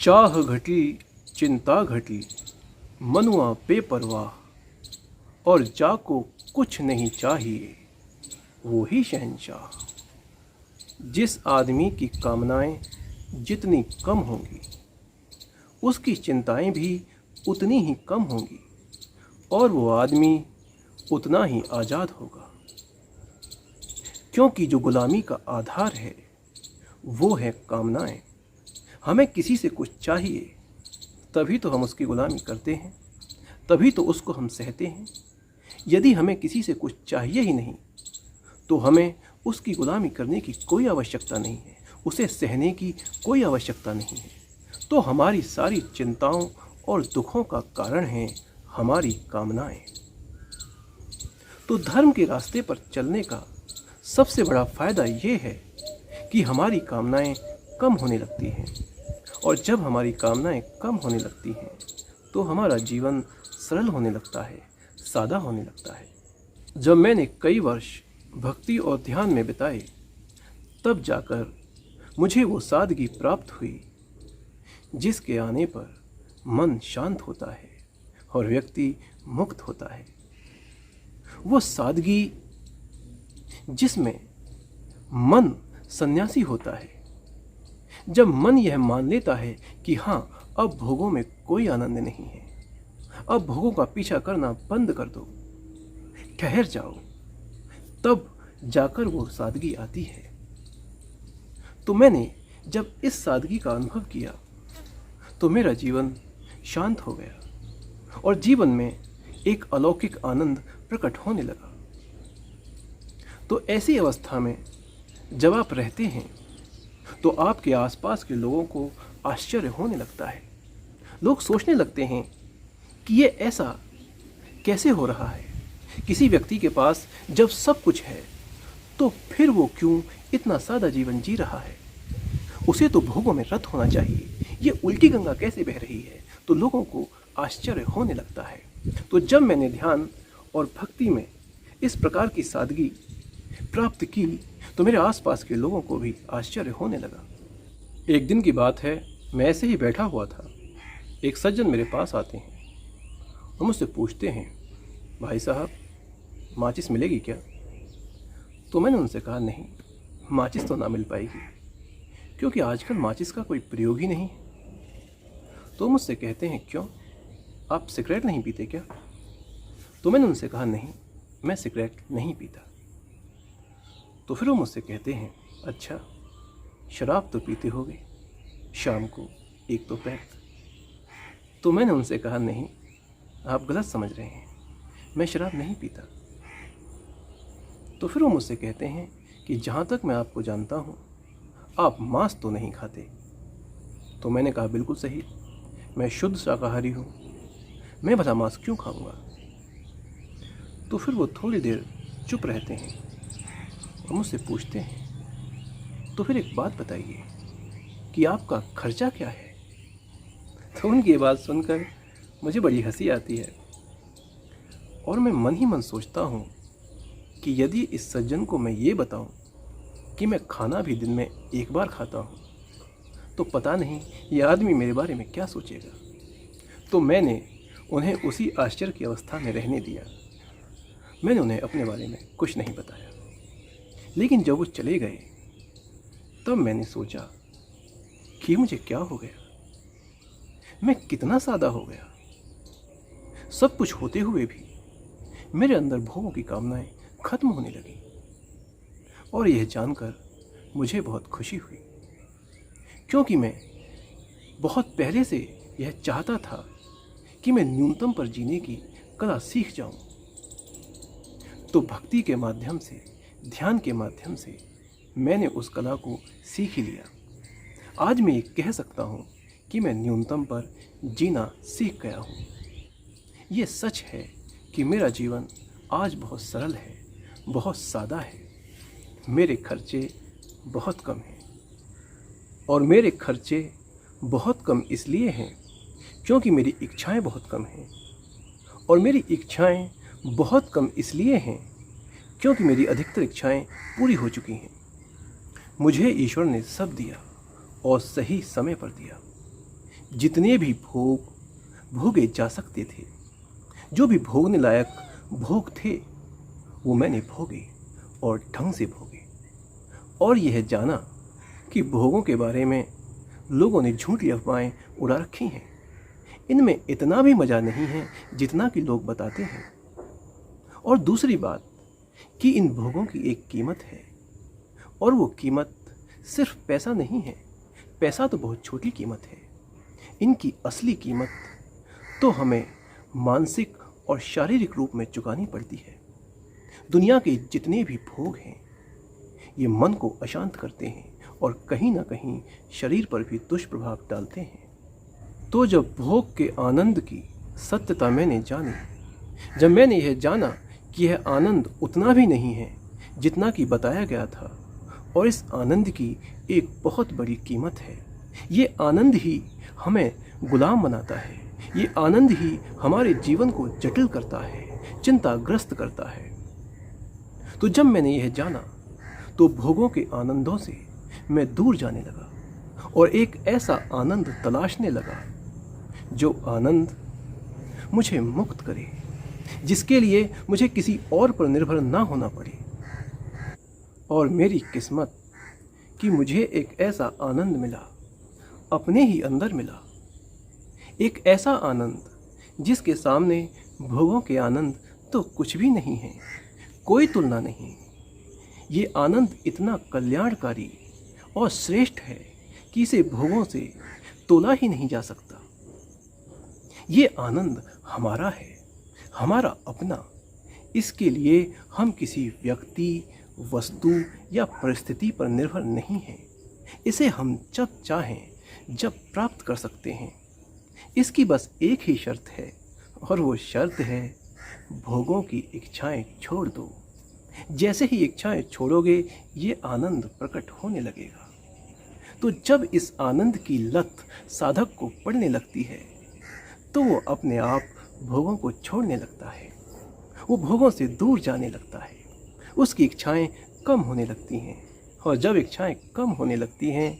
चाह घटी चिंता घटी, मनुआ बेपरवाह, और जाको कुछ नहीं चाहिए वो ही शहंशाह। जिस आदमी की कामनाएं जितनी कम होंगी, उसकी चिंताएं भी उतनी ही कम होंगी, और वो आदमी उतना ही आज़ाद होगा। क्योंकि जो गुलामी का आधार है वो है कामनाएं। हमें किसी से कुछ चाहिए, तभी तो हम उसकी गुलामी करते हैं, तभी तो उसको हम सहते हैं। यदि हमें किसी से कुछ चाहिए ही नहीं, तो हमें उसकी गुलामी करने की कोई आवश्यकता नहीं है, उसे सहने की कोई आवश्यकता नहीं है। तो हमारी सारी चिंताओं और दुखों का कारण है हमारी कामनाएं। तो धर्म के रास्ते पर चलने का सबसे बड़ा फायदा ये है कि हमारी कामनाएं कम होने लगती हैं, और जब हमारी कामनाएं कम होने लगती हैं तो हमारा जीवन सरल होने लगता है, सादा होने लगता है। जब मैंने कई वर्ष भक्ति और ध्यान में बिताए, तब जाकर मुझे वो सादगी प्राप्त हुई जिसके आने पर मन शांत होता है और व्यक्ति मुक्त होता है। वो सादगी जिसमें मन सन्यासी होता है। जब मन यह मान लेता है कि हाँ, अब भोगों में कोई आनंद नहीं है, अब भोगों का पीछा करना बंद कर दो, ठहर जाओ, तब जाकर वो सादगी आती है। तो मैंने जब इस सादगी का अनुभव किया तो मेरा जीवन शांत हो गया और जीवन में एक अलौकिक आनंद प्रकट होने लगा। तो ऐसी अवस्था में जब आप रहते हैं तो आपके आसपास के लोगों को आश्चर्य होने लगता है। लोग सोचने लगते हैं कि ये ऐसा कैसे हो रहा है। किसी व्यक्ति के पास जब सब कुछ है तो फिर वो क्यों इतना सादा जीवन जी रहा है? उसे तो भोगों में रत होना चाहिए, ये उल्टी गंगा कैसे बह रही है? तो लोगों को आश्चर्य होने लगता है। तो जब मैंने ध्यान और भक्ति में इस प्रकार की सादगी प्राप्त की तो मेरे आसपास के लोगों को भी आश्चर्य होने लगा। एक दिन की बात है, मैं ऐसे ही बैठा हुआ था। एक सज्जन मेरे पास आते हैं और मुझसे पूछते हैं, भाई साहब माचिस मिलेगी क्या? तो मैंने उनसे कहा, नहीं, माचिस तो ना मिल पाएगी, क्योंकि आजकल माचिस का कोई प्रयोग ही नहीं। तो मुझसे कहते हैं, क्यों, आप सिगरेट नहीं पीते क्या? तो मैंने उनसे कहा, नहीं, मैं सिगरेट नहीं पीता। तो फिर वो मुझसे कहते हैं, अच्छा, शराब तो पीते होगे, शाम को एक दो पैक। तो मैंने उनसे कहा, नहीं, आप गलत समझ रहे हैं, मैं शराब नहीं पीता। तो फिर वो मुझसे कहते हैं कि जहाँ तक मैं आपको जानता हूँ, आप मांस तो नहीं खाते। तो मैंने कहा, बिल्कुल सही, मैं शुद्ध शाकाहारी हूँ, मैं भला मांस क्यों खाऊंगा? तो फिर वो थोड़ी देर चुप रहते हैं और मुझसे पूछते हैं, तो फिर एक बात बताइए कि आपका खर्चा क्या है? तो उनकी ये बात सुनकर मुझे बड़ी हंसी आती है और मैं मन ही मन सोचता हूँ कि यदि इस सज्जन को मैं ये बताऊँ कि मैं खाना भी दिन में एक बार खाता हूँ, तो पता नहीं ये आदमी मेरे बारे में क्या सोचेगा। तो मैंने उन्हें उसी आश्चर्य की अवस्था में रहने दिया। मैंने उन्हें अपने बारे में कुछ नहीं बताया। लेकिन जब वो चले गए तब मैंने सोचा कि मुझे क्या हो गया, मैं कितना सादा हो गया। सब कुछ होते हुए भी मेरे अंदर भोगों की कामनाएं खत्म होने लगी। और यह जानकर मुझे बहुत खुशी हुई, क्योंकि मैं बहुत पहले से यह चाहता था कि मैं न्यूनतम पर जीने की कला सीख जाऊं। तो भक्ति के माध्यम से, ध्यान के माध्यम से मैंने उस कला को सीख ही लिया। आज मैं ये कह सकता हूँ कि मैं न्यूनतम पर जीना सीख गया हूँ। ये सच है कि मेरा जीवन आज बहुत सरल है, बहुत सादा है। मेरे खर्चे बहुत कम हैं, और मेरे खर्चे बहुत कम इसलिए हैं क्योंकि मेरी इच्छाएं बहुत कम हैं, और मेरी इच्छाएं बहुत कम इसलिए हैं क्योंकि मेरी अधिकतर इच्छाएं पूरी हो चुकी हैं। मुझे ईश्वर ने सब दिया और सही समय पर दिया। जितने भी भोग भोगे जा सकते थे, जो भी भोगने लायक भोग थे, वो मैंने भोगे और ढंग से भोगे। और यह जाना कि भोगों के बारे में लोगों ने झूठी अफवाहें उड़ा रखी हैं, इनमें इतना भी मज़ा नहीं है जितना कि लोग बताते हैं। और दूसरी बात कि इन भोगों की एक कीमत है, और वो कीमत सिर्फ पैसा नहीं है। पैसा तो बहुत छोटी कीमत है। इनकी असली कीमत तो हमें मानसिक और शारीरिक रूप में चुकानी पड़ती है। दुनिया के जितने भी भोग हैं, ये मन को अशांत करते हैं और कहीं ना कहीं शरीर पर भी दुष्प्रभाव डालते हैं। तो जब भोग के आनंद की सत्यता मैंने जानी, जब मैंने यह जाना कि यह आनंद उतना भी नहीं है जितना कि बताया गया था, और इस आनंद की एक बहुत बड़ी कीमत है, ये आनंद ही हमें गुलाम बनाता है, ये आनंद ही हमारे जीवन को जटिल करता है, चिंताग्रस्त करता है। तो जब मैंने यह जाना तो भोगों के आनंदों से मैं दूर जाने लगा और एक ऐसा आनंद तलाशने लगा जो आनंद मुझे मुक्त करे, जिसके लिए मुझे किसी और पर निर्भर ना होना पड़े। और मेरी किस्मत कि मुझे एक ऐसा आनंद मिला, अपने ही अंदर मिला। एक ऐसा आनंद जिसके सामने भोगों के आनंद तो कुछ भी नहीं है, कोई तुलना नहीं। ये आनंद इतना कल्याणकारी और श्रेष्ठ है कि इसे भोगों से तोला ही नहीं जा सकता। ये आनंद हमारा है, हमारा अपना। इसके लिए हम किसी व्यक्ति, वस्तु या परिस्थिति पर निर्भर नहीं हैं। इसे हम जब चाहें जब प्राप्त कर सकते हैं। इसकी बस एक ही शर्त है, और वो शर्त है भोगों की इच्छाएं छोड़ दो। जैसे ही इच्छाएं छोड़ोगे, ये आनंद प्रकट होने लगेगा। तो जब इस आनंद की लत साधक को पड़ने लगती है, तो वो अपने आप भोगों को छोड़ने लगता है, वो भोगों से दूर जाने लगता है, उसकी इच्छाएं कम होने लगती हैं। और जब इच्छाएं कम होने लगती हैं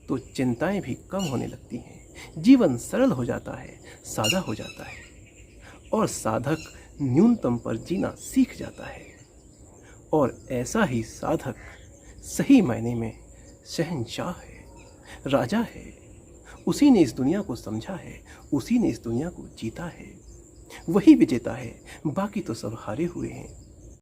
तो चिंताएं भी कम होने लगती हैं, जीवन सरल हो जाता है, सादा हो जाता है, और साधक न्यूनतम पर जीना सीख जाता है। और ऐसा ही साधक सही मायने में शहंशाह है, राजा है। उसी ने इस दुनिया को समझा है, उसी ने इस दुनिया को जीता है, वही विजेता है, बाकी तो सब हारे हुए हैं।